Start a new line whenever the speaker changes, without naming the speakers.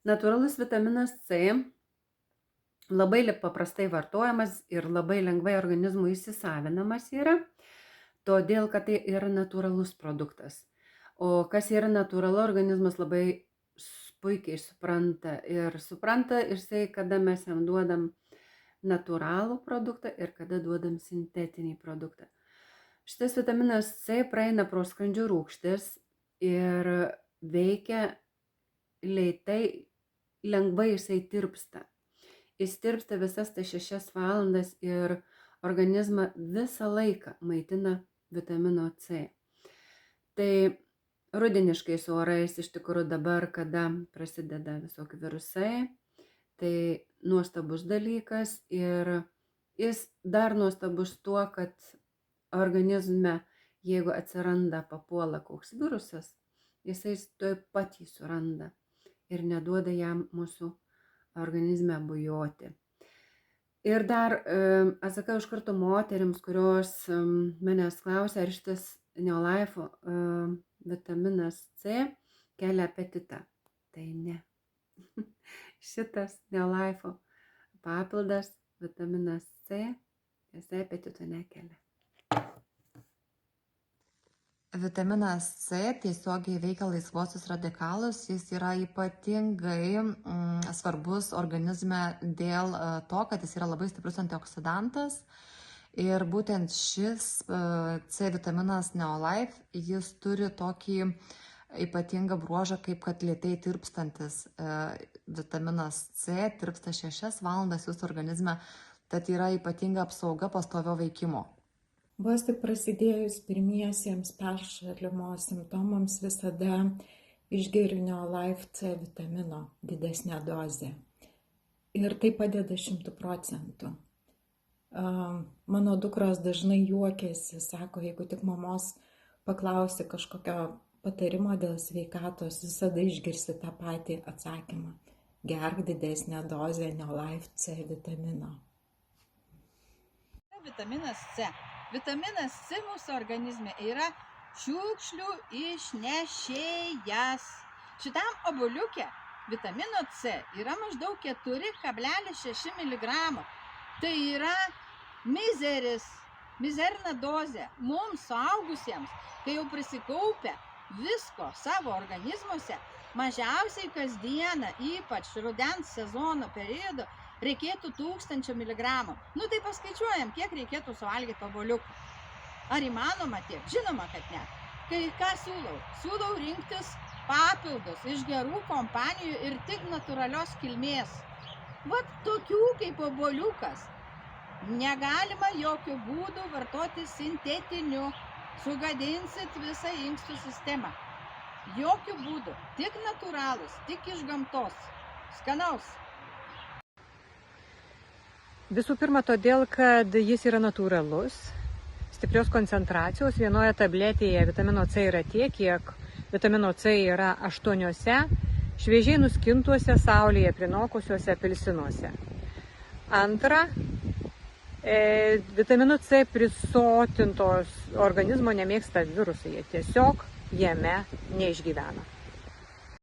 Natūralus vitaminas C labai paprastai vartojamas ir labai lengvai organizmui įsisavinamas yra, todėl kad tai yra natūralus produktas. O kas yra natūralu, organizmas labai puikiai supranta. Ir supranta jisai, kada mes jam duodam natūralų produktą ir kada duodam sintetinį produktą. Šitas vitaminas C praeina pro skrandžio rūgštis ir veikia lėtai, lengvai jisai tirpsta. Jis tirpsta visas tas 6 valandas ir organizmą visą laiką maitina vitamino C. Tai rudeniškais orais iš tikrųjų dabar, kada prasideda visokie virusai, tai nuostabus dalykas ir jis dar nuostabus tuo, kad organizme, jeigu atsiranda papuola koks virusas, jisai tuoj pat jį suranda ir neduoda jam mūsų organizme bujoti. Ir dar atsakau iš karto moterims, kurios manęs klausia, ar šitas Neolife vitaminas C kelia apetitą. Tai ne. Šitas Neolife papildas, vitaminas C, jisai apetito nekelia.
Vitaminas C tiesiogiai veikia laisvuosius radikalus, jis yra ypatingai svarbus organizme dėl to, kad jis yra labai stiprus antioksidantas. Ir būtent šis C vitaminas Neolife, jis turi tokį ypatingą bruožą, kaip kad lėtai tirpstantis vitaminas C, tirpsta 6 valandas jūsų organizme, tad yra ypatinga apsauga pastovio veikimo.
Vos tik prasidėjus pirmiesiems peršalimo simptomams visada išgeriu Neolife C vitamino didesnę dozę. Ir tai padeda 100%. Mano dukros dažnai juokiasi, sako, jeigu tik mamos paklausi kažkokio patarimo dėl sveikatos, visada išgirsi tą patį atsakymą. Gerk didesnę dozę Neolife C vitamino.
Vitaminas C. Vitaminas C mūsų organizme yra šiukšlių išnešėjas. Šitam obuoliuke vitamino C yra maždaug 4,6 mg. Tai yra mizerna dozė mums suaugusiems, kai jau prisikaupia visko savo organizmuose, mažiausiai kasdieną, ypač rudens sezono periodu, reikėtų 1000 mg. Nu tai paskaičiuojam, kiek reikėtų suvalgyti obuoliukų. Ar įmanoma tiek? Žinoma, kad ne. Kai ką siūlau? Siūlau rinktis papildus iš gerų kompanijų ir tik natūralios kilmės. Vat tokių kaip obuoliukas. Negalima jokių būdų vartoti sintetinių. Sugadinsit visą inkstų sistemą. Jokių būdų. Tik natūralus, tik iš gamtos. Skanaus.
Visų pirma, todėl, kad jis yra natūralus, stiprios koncentracijos. Vienoje tabletėje vitamino C yra tiek, kiek vitamino C yra 8 šviežiai nuskintuose, saulėje prinokusiuose apelsinuose. Antra, vitamino C prisotintos organizmo nemėgsta virusai, jie tiesiog jame neišgyvena.